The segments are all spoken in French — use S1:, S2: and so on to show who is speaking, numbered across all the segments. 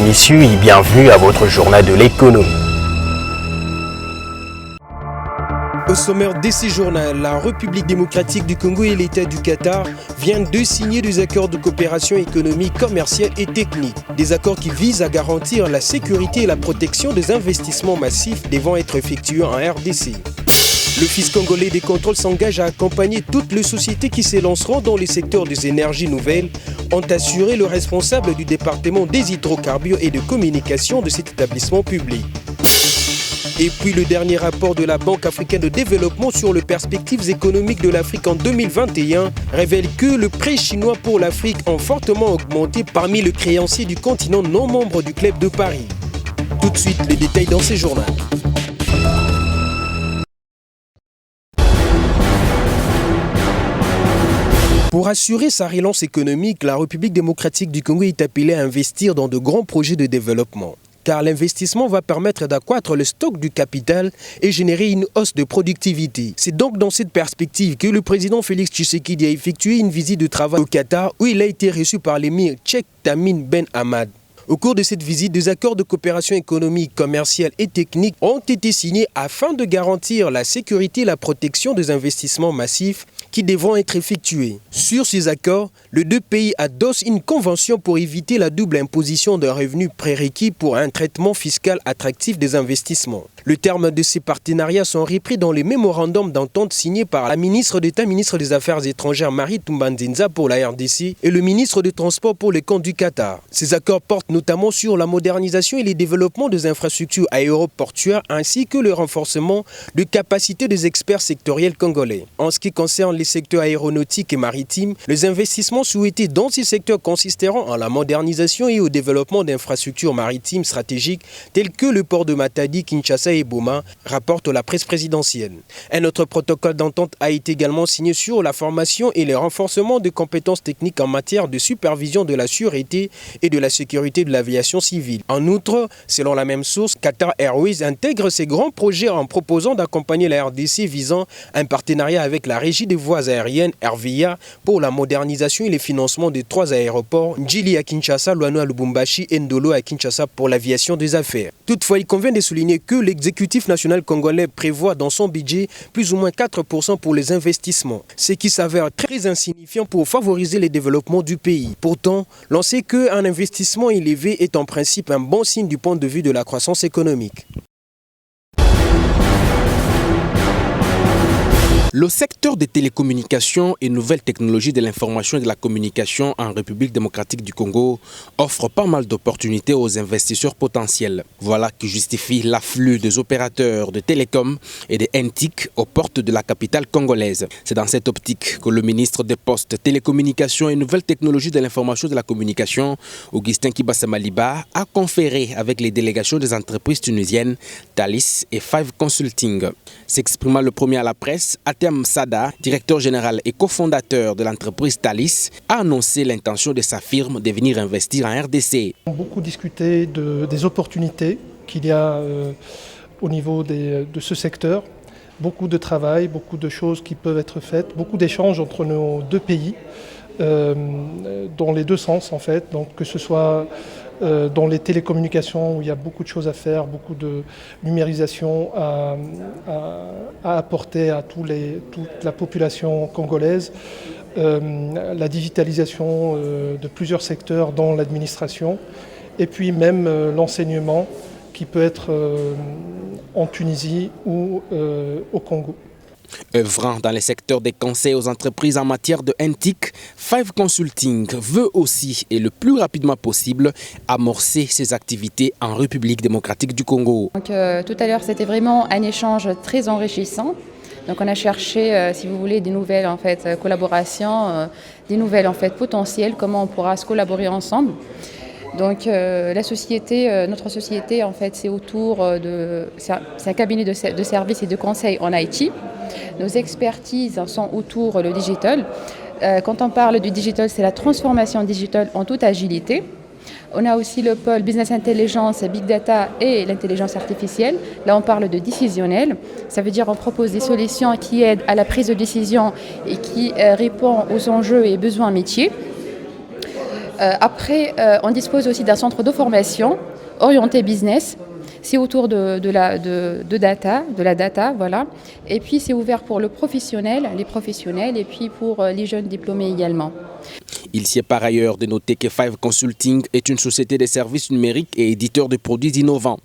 S1: messieurs et bienvenue à votre journal de l'économie.
S2: Au sommaire de ce journal, la République démocratique du Congo et l'État du Qatar viennent de signer des accords de coopération économique, commerciale et technique. Des accords qui visent à garantir la sécurité et la protection des investissements massifs devant être effectués en RDC. L'Office congolais des contrôles s'engage à accompagner toutes les sociétés qui s'élanceront dans les secteurs des énergies nouvelles, ont assuré le responsable du département des hydrocarbures et de communication de cet établissement public. Et puis le dernier rapport de la Banque africaine de développement sur les perspectives économiques de l'Afrique en 2021 révèle que le prêt chinois pour l'Afrique a fortement augmenté parmi les créanciers du continent non membre du Club de Paris. Tout de suite, les détails dans ces journaux. Pour assurer sa relance économique, la République démocratique du Congo est appelée à investir dans de grands projets de développement. Car l'investissement va permettre d'accroître le stock du capital et générer une hausse de productivité. C'est donc dans cette perspective que le président Félix Tshisekedi a effectué une visite de travail au Qatar où il a été reçu par l'émir tchèque Tamim Ben Hamad. Au cours de cette visite, des accords de coopération économique, commerciale et technique ont été signés afin de garantir la sécurité et la protection des investissements massifs qui devront être effectués. Sur ces accords, les deux pays adossent une convention pour éviter la double imposition d'un revenu prérequis pour un traitement fiscal attractif des investissements. Les termes de ces partenariats sont repris dans les mémorandums d'entente signés par la ministre d'État, ministre des Affaires étrangères Marie Toumba-Nzinza pour la RDC et le ministre des Transports pour les comptes du Qatar. Ces accords portent notamment sur la modernisation et le développement des infrastructures aéroportuaires ainsi que le renforcement de capacités des experts sectoriels congolais. En ce qui concerne les secteurs aéronautiques et maritimes, les investissements souhaités dans ces secteurs consisteront en la modernisation et au développement d'infrastructures maritimes stratégiques telles que le port de Matadi, Kinshasa et Boma, rapporte la presse présidentielle. Un autre protocole d'entente a été également signé sur la formation et le renforcement de compétences techniques en matière de supervision de la sûreté et de la sécurité de l'aviation civile. En outre, selon la même source, Qatar Airways intègre ces grands projets en proposant d'accompagner la RDC visant un partenariat avec la Régie des voies aériennes RVIA pour la modernisation et le financement des 3 aéroports, Njili à Kinshasa, Luano à Lubumbashi et Ndolo à Kinshasa pour l'aviation des affaires. Toutefois, il convient de souligner que l'exécutif national congolais prévoit dans son budget plus ou moins 4% pour les investissements, ce qui s'avère très insignifiant pour favoriser le développement du pays. Pourtant, l'on sait qu'un investissement élevé est en principe un bon signe du point de vue de la croissance économique.
S3: Le secteur des télécommunications et nouvelles technologies de l'information et de la communication en République démocratique du Congo offre pas mal d'opportunités aux investisseurs potentiels. Voilà qui justifie l'afflux des opérateurs de télécom et des NTIC aux portes de la capitale congolaise. C'est dans cette optique que le ministre des Postes, Télécommunications et nouvelles technologies de l'information et de la communication, Augustin Kibasa-Maliba, a conféré avec les délégations des entreprises tunisiennes Thalys et Five Consulting. S'exprimant le premier à la presse, Atem Sada, directeur général et cofondateur de l'entreprise Thalys, a annoncé l'intention de sa firme de venir investir en RDC.
S4: On a beaucoup discuté des opportunités qu'il y a au niveau de ce secteur. Beaucoup de travail, beaucoup de choses qui peuvent être faites, beaucoup d'échanges entre nos deux pays, dans les deux sens en fait. Donc, que ce soit dans les télécommunications où il y a beaucoup de choses à faire, beaucoup de numérisation à apporter à toute la population congolaise, la digitalisation de plusieurs secteurs dans l'administration et puis même l'enseignement qui peut être en Tunisie ou au Congo.
S3: Œuvrant dans les secteurs des conseils aux entreprises en matière de NTIC, Five Consulting veut aussi, et le plus rapidement possible, amorcer ses activités en République démocratique du Congo.
S5: Donc, tout à l'heure, c'était vraiment un échange très enrichissant. Donc, on a cherché, si vous voulez, des nouvelles collaborations, des nouvelles potentielles, comment on pourra se collaborer ensemble. Donc notre société en fait c'est un cabinet de services et de conseils en IT. Nos expertises sont autour du digital. Quand on parle du digital, c'est la transformation digitale en toute agilité. On a aussi le pôle Business Intelligence, Big Data et l'intelligence artificielle. Là, on parle de décisionnel. Ça veut dire qu'on propose des solutions qui aident à la prise de décision et qui répondent aux enjeux et besoins métiers. Après, on dispose aussi d'un centre de formation orienté business. C'est autour de la data, voilà. Et puis c'est ouvert pour les professionnels et puis pour les jeunes diplômés également.
S3: Il s'y est par ailleurs de noter que Five Consulting est une société de services numériques et éditeur de produits innovants.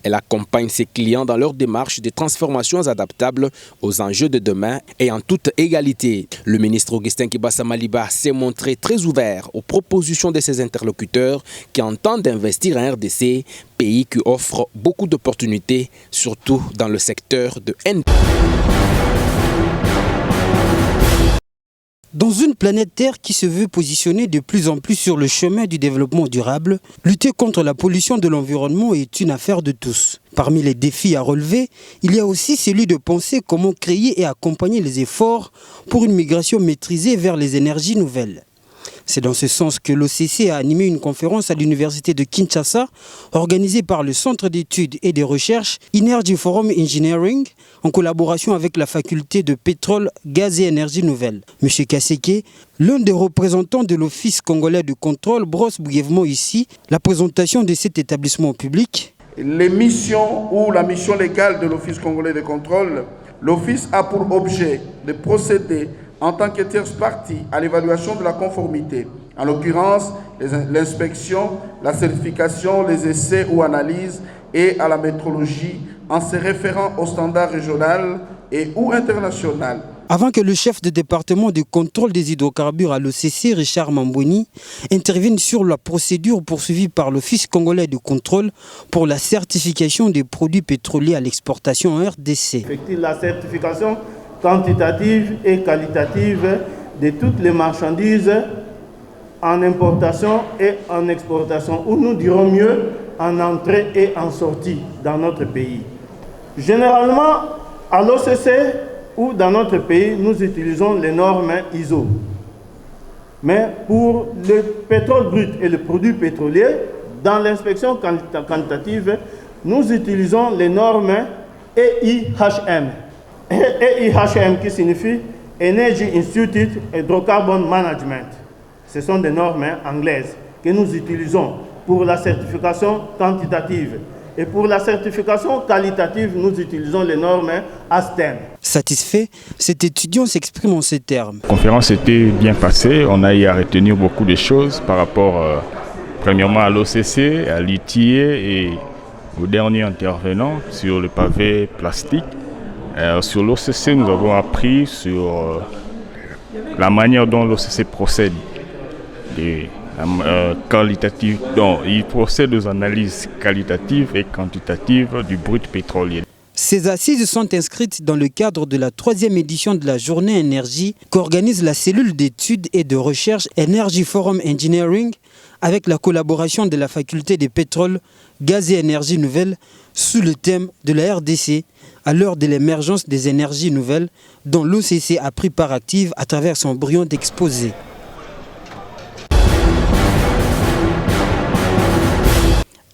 S3: Elle accompagne ses clients dans leur démarche de transformations adaptables aux enjeux de demain et en toute égalité. Le ministre Augustin Kibassa Maliba s'est montré très ouvert aux propositions de ses interlocuteurs qui entendent investir en RDC, pays qui offre beaucoup d'opportunités, surtout dans le secteur de NP.
S6: Dans une planète Terre qui se veut positionner de plus en plus sur le chemin du développement durable, lutter contre la pollution de l'environnement est une affaire de tous. Parmi les défis à relever, il y a aussi celui de penser comment créer et accompagner les efforts pour une migration maîtrisée vers les énergies nouvelles. C'est dans ce sens que l'OCC a animé une conférence à l'université de Kinshasa, organisée par le Centre d'études et de recherche Energy Forum Engineering, en collaboration avec la faculté de pétrole, gaz et énergie nouvelle. M. Kaseke, l'un des représentants de l'Office congolais de contrôle, brosse brièvement ici la présentation de cet établissement public.
S7: Les missions ou la mission légale de l'Office congolais de contrôle, l'Office a pour objet de procéder en tant que tierce partie à l'évaluation de la conformité, en l'occurrence l'inspection, la certification, les essais ou analyses et à la métrologie en se référant aux standards régionaux et ou internationaux.
S6: Avant que le chef de département de contrôle des hydrocarbures à l'OCC, Richard Mamboni, intervienne sur la procédure poursuivie par l'Office congolais de contrôle pour la certification des produits pétroliers à l'exportation en RDC.
S8: La certification quantitative et qualitative de toutes les marchandises en importation et en exportation, ou nous dirons mieux en entrée et en sortie dans notre pays. Généralement, à l'OCC ou dans notre pays, nous utilisons les normes ISO. Mais pour le pétrole brut et le produit pétrolier, dans l'inspection quantitative, nous utilisons les normes EIHM. EIHM qui signifie Energy Institute Hydrocarbon Management. Ce sont des normes anglaises que nous utilisons pour la certification quantitative. Et pour la certification qualitative, nous utilisons les normes ASTEM.
S6: Satisfait, cet étudiant s'exprime en ces termes.
S9: La conférence était bien passée. On a eu à retenir beaucoup de choses par rapport, premièrement, à l'OCC, à l'ITIE et au dernier intervenant sur le pavé plastique. Sur l'OCC, nous avons appris sur la manière dont l'OCC procède. Donc, il procède aux analyses qualitatives et quantitatives du brut pétrolier.
S6: Ces assises sont inscrites dans le cadre de la 3e édition de la Journée Énergie qu'organise la cellule d'études et de recherche Energy Forum Engineering avec la collaboration de la faculté des pétroles, gaz et énergie nouvelle sous le thème de la RDC à l'heure de l'émergence des énergies nouvelles dont l'OCC a pris part active à travers son brillant exposé.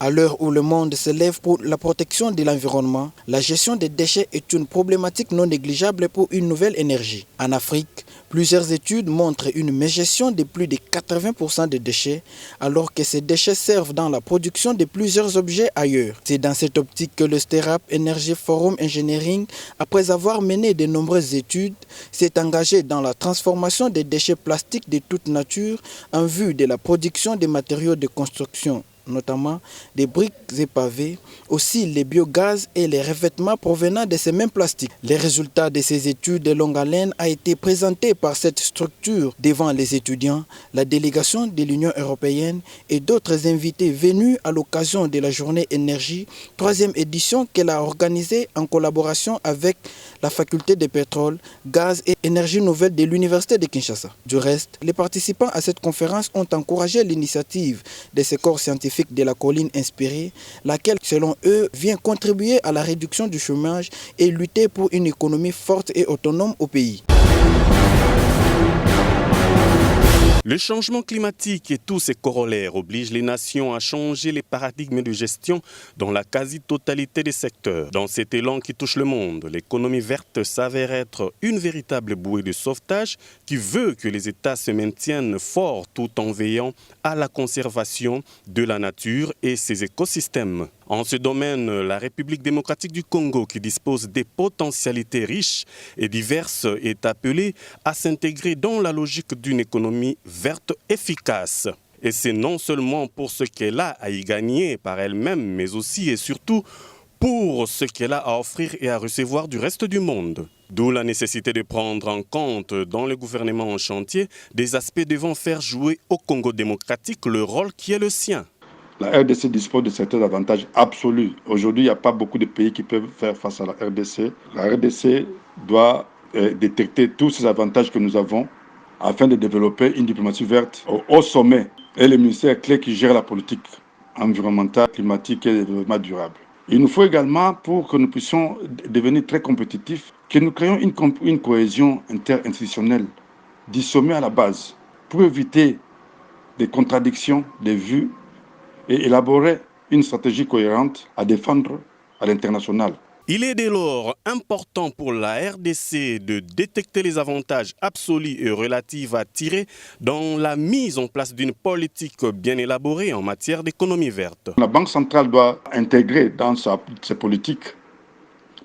S6: À l'heure où le monde se lève pour la protection de l'environnement, la gestion des déchets est une problématique non négligeable pour une nouvelle énergie. En Afrique, plusieurs études montrent une mégestion de plus de 80% des déchets, alors que ces déchets servent dans la production de plusieurs objets ailleurs. C'est dans cette optique que le STERAP Energy Forum Engineering, après avoir mené de nombreuses études, s'est engagé dans la transformation des déchets plastiques de toute nature en vue de la production des matériaux de construction, notamment des briques et pavés, aussi les biogaz et les revêtements provenant de ces mêmes plastiques. Les résultats de ces études de longue haleine a été présenté par cette structure devant les étudiants, la délégation de l'Union européenne et d'autres invités venus à l'occasion de la Journée Énergie, 3e édition qu'elle a organisée en collaboration avec la faculté de pétrole, gaz et énergie nouvelle de l'Université de Kinshasa. Du reste, les participants à cette conférence ont encouragé l'initiative de ces corps scientifiques de la colline inspirée, laquelle, selon eux, vient contribuer à la réduction du chômage et lutter pour une économie forte et autonome au pays.
S10: Le changement climatique et tous ses corollaires obligent les nations à changer les paradigmes de gestion dans la quasi-totalité des secteurs. Dans cet élan qui touche le monde, l'économie verte s'avère être une véritable bouée de sauvetage qui veut que les États se maintiennent forts tout en veillant à la conservation de la nature et ses écosystèmes. En ce domaine, la République démocratique du Congo, qui dispose des potentialités riches et diverses, est appelée à s'intégrer dans la logique d'une économie verte efficace. Et c'est non seulement pour ce qu'elle a à y gagner par elle-même, mais aussi et surtout pour ce qu'elle a à offrir et à recevoir du reste du monde. D'où la nécessité de prendre en compte dans le gouvernement en chantier des aspects devant faire jouer au Congo démocratique le rôle qui est le sien.
S11: La RDC dispose de certains avantages absolus. Aujourd'hui, il n'y a pas beaucoup de pays qui peuvent faire face à la RDC. La RDC doit détecter tous ces avantages que nous avons afin de développer une diplomatie verte au haut sommet et les ministères clés qui gèrent la politique environnementale, climatique et développement durable. Il nous faut également, pour que nous puissions devenir très compétitifs, que nous créions une cohésion interinstitutionnelle du sommet à la base pour éviter des contradictions, des vues et élaborer une stratégie cohérente à défendre à l'international.
S10: Il est dès lors important pour la RDC de détecter les avantages absolus et relatifs à tirer dans la mise en place d'une politique bien élaborée en matière d'économie verte.
S11: La Banque centrale doit intégrer dans ses politiques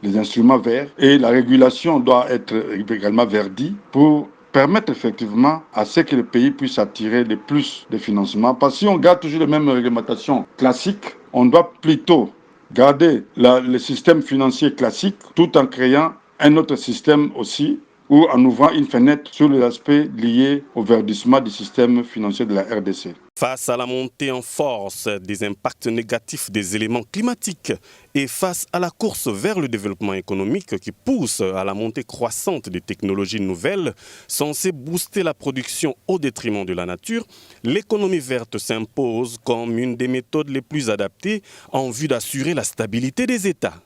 S11: les instruments verts et la régulation doit être également verdie pour permettre effectivement à ce que le pays puisse attirer le plus de financement. Parce que si on garde toujours les mêmes réglementations classiques, on doit plutôt garder le système financier classique tout en créant un autre système aussi ou en ouvrant une fenêtre sur les aspects liés au verdissement du système financier de la RDC.
S10: Face à la montée en force des impacts négatifs des éléments climatiques et face à la course vers le développement économique qui pousse à la montée croissante des technologies nouvelles censées booster la production au détriment de la nature, l'économie verte s'impose comme une des méthodes les plus adaptées en vue d'assurer la stabilité des États.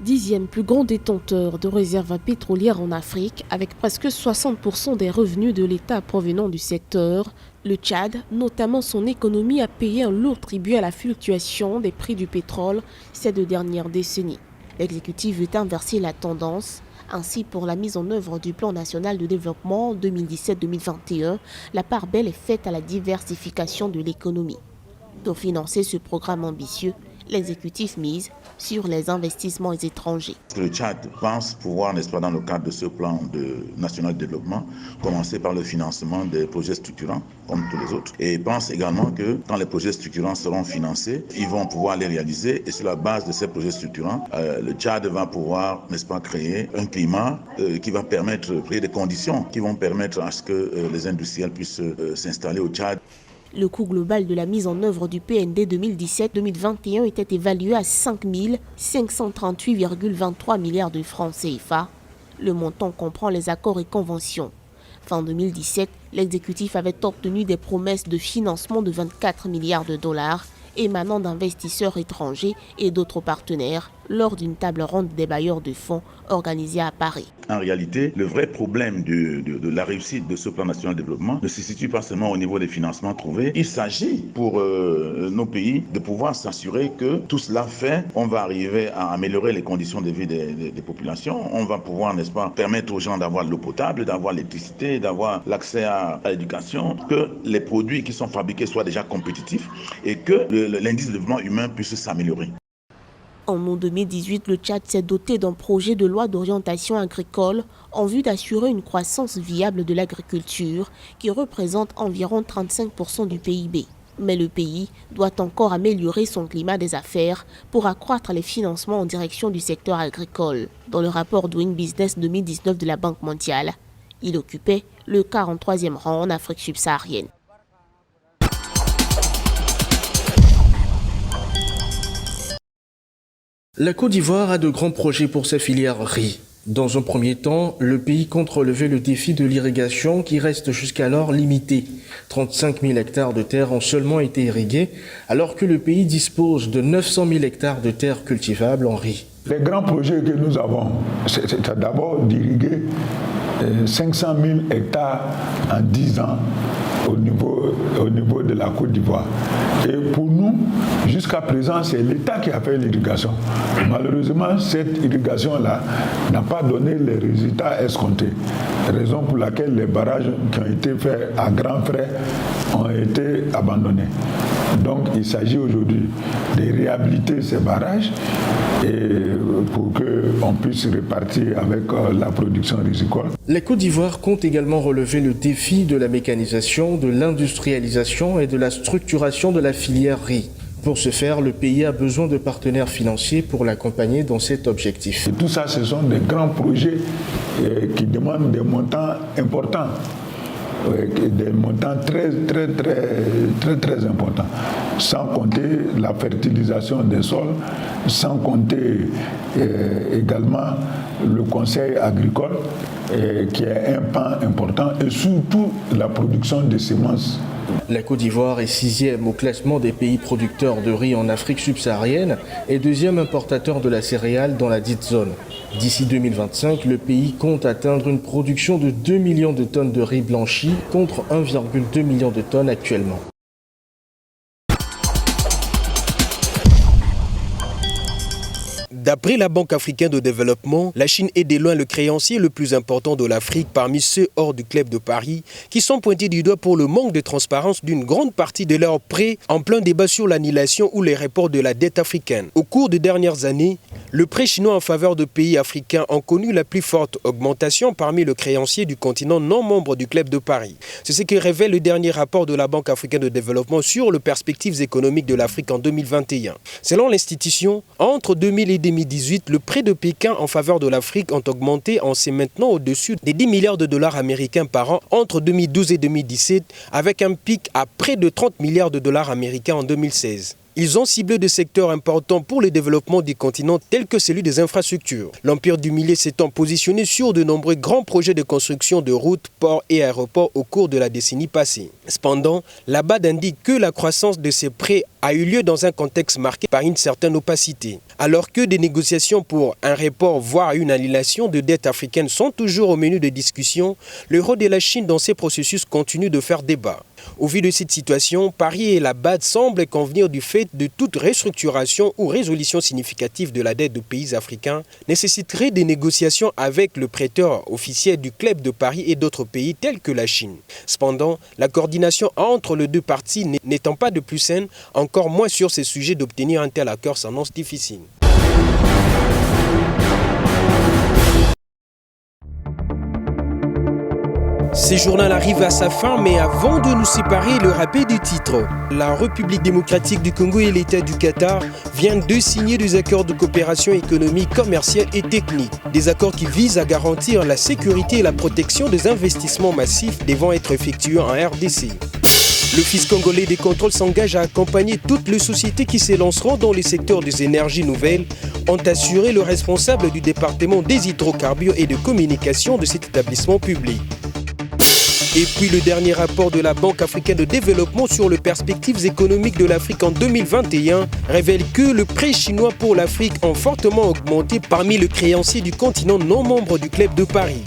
S12: Dixième plus grand détenteur de réserves pétrolières en Afrique, avec presque 60% des revenus de l'État provenant du secteur, le Tchad, notamment son économie, a payé un lourd tribut à la fluctuation des prix du pétrole ces 2 dernières décennies. L'exécutif veut inverser la tendance. Ainsi, pour la mise en œuvre du plan national de développement 2017-2021, la part belle est faite à la diversification de l'économie. Pour financer ce programme ambitieux, l'exécutif mise sur les investissements étrangers.
S13: Le Tchad pense pouvoir, n'est-ce pas, dans le cadre de ce plan national de développement, commencer par le financement des projets structurants, comme tous les autres. Et pense également que quand les projets structurants seront financés, ils vont pouvoir les réaliser. Et sur la base de ces projets structurants, le Tchad va pouvoir, n'est-ce pas, créer un climat qui va permettre, créer des conditions qui vont permettre à ce que les industriels puissent s'installer au Tchad.
S12: Le coût global de la mise en œuvre du PND 2017-2021 était évalué à 5 538,23 milliards de francs CFA. Le montant comprend les accords et conventions. Fin 2017, l'exécutif avait obtenu des promesses de financement de 24 milliards de dollars émanant d'investisseurs étrangers et d'autres partenaires lors d'une table ronde des bailleurs de fonds organisée à Paris.
S13: En réalité, le vrai problème de la réussite de ce plan national de développement ne se situe pas seulement au niveau des financements trouvés. Il s'agit pour nos pays de pouvoir s'assurer que tout cela fait, on va arriver à améliorer les conditions de vie des populations. On va pouvoir, n'est-ce pas, permettre aux gens d'avoir l'eau potable, d'avoir l'électricité, d'avoir l'accès à l'éducation, que les produits qui sont fabriqués soient déjà compétitifs et que l'indice de développement humain puisse s'améliorer.
S12: En août 2018, le Tchad s'est doté d'un projet de loi d'orientation agricole en vue d'assurer une croissance viable de l'agriculture qui représente environ 35% du PIB. Mais le pays doit encore améliorer son climat des affaires pour accroître les financements en direction du secteur agricole. Dans le rapport Doing Business 2019 de la Banque mondiale, il occupait le 43e rang en Afrique subsaharienne.
S14: La Côte d'Ivoire a de grands projets pour sa filière riz.
S3: Dans un premier temps, le pays compte relever le défi de l'irrigation qui reste jusqu'alors limité. 35 000 hectares de terres ont seulement été irrigués, alors que le pays dispose de 900 000 hectares de terres cultivables en riz.
S14: Les grands projets que nous avons, c'est d'abord d'irriguer 500 000 hectares en 10 ans au niveau de la Côte d'Ivoire. Et pour nous, jusqu'à présent, c'est l'État qui a fait l'irrigation. Malheureusement, cette irrigation-là n'a pas donné les résultats escomptés. Raison pour laquelle les barrages qui ont été faits à grands frais ont été abandonnés. Donc il s'agit aujourd'hui de réhabiliter ces barrages et pour qu'on puisse repartir avec la production risicole.
S3: La Côte d'Ivoire compte également relever le défi de la mécanisation, de l'industrialisation et de la structuration de la filière riz. Pour ce faire, le pays a besoin de partenaires financiers pour l'accompagner dans cet objectif.
S14: Et tout ça, ce sont des grands projets qui demandent des montants importants. Des montants très importants, sans compter la fertilisation des sols, sans compter également le conseil agricole qui est un pan important et surtout la production de semences.
S3: La Côte d'Ivoire est 6e au classement des pays producteurs de riz en Afrique subsaharienne et 2e importateur de la céréale dans la dite zone. D'ici 2025, le pays compte atteindre une production de 2 millions de tonnes de riz blanchi contre 1,2 million de tonnes actuellement.
S2: D'après la Banque africaine de développement, la Chine est de loin le créancier le plus important de l'Afrique parmi ceux hors du club de Paris qui sont pointés du doigt pour le manque de transparence d'une grande partie de leurs prêts en plein débat sur l'annulation ou les reports de la dette africaine. Au cours des dernières années, le prêt chinois en faveur de pays africains ont connu la plus forte augmentation parmi les créanciers du continent non membre du club de Paris. C'est ce que révèle le dernier rapport de la Banque africaine de développement sur les perspectives économiques de l'Afrique en 2021. Selon l'institution, entre 2000 et 2018, le prêt de Pékin en faveur de l'Afrique ont augmenté en se maintenant au-dessus des 10 milliards de dollars américains par an entre 2012 et 2017, avec un pic à près de 30 milliards de dollars américains en 2016. Ils ont ciblé des secteurs importants pour le développement du continent tels que celui des infrastructures. L'Empire du Milieu s'étant positionné sur de nombreux grands projets de construction de routes, ports et aéroports au cours de la décennie passée. Cependant, la BAD indique que la croissance de ces prêts a eu lieu dans un contexte marqué par une certaine opacité. Alors que des négociations pour un report, voire une annulation de dettes africaines sont toujours au menu de discussion, le rôle de la Chine dans ces processus continue de faire débat. Au vu de cette situation, Paris et la BAD semblent convenir du fait de toute restructuration ou résolution significative de la dette de pays africains nécessiterait des négociations avec le prêteur officiel du club de Paris et d'autres pays tels que la Chine. Cependant, la coordination entre les deux parties n'étant pas de plus saine, encore moins sur ces sujets d'obtenir un tel accord s'annonce difficile. Ce journal arrive à sa fin, mais avant de nous séparer, le rappel du titre. La République démocratique du Congo et l'État du Qatar viennent de signer des accords de coopération économique, commerciale et technique. Des accords qui visent à garantir la sécurité et la protection des investissements massifs devant être effectués en RDC. L'Office congolais des contrôles s'engage à accompagner toutes les sociétés qui s'élanceront dans le secteur des énergies nouvelles, ont assuré le responsable du département des hydrocarbures et de communication de cet établissement public. Et puis le dernier rapport de la Banque africaine de développement sur les perspectives économiques de l'Afrique en 2021 révèle que le prêt chinois pour l'Afrique ont fortement augmenté parmi les créanciers du continent non membre du club de Paris.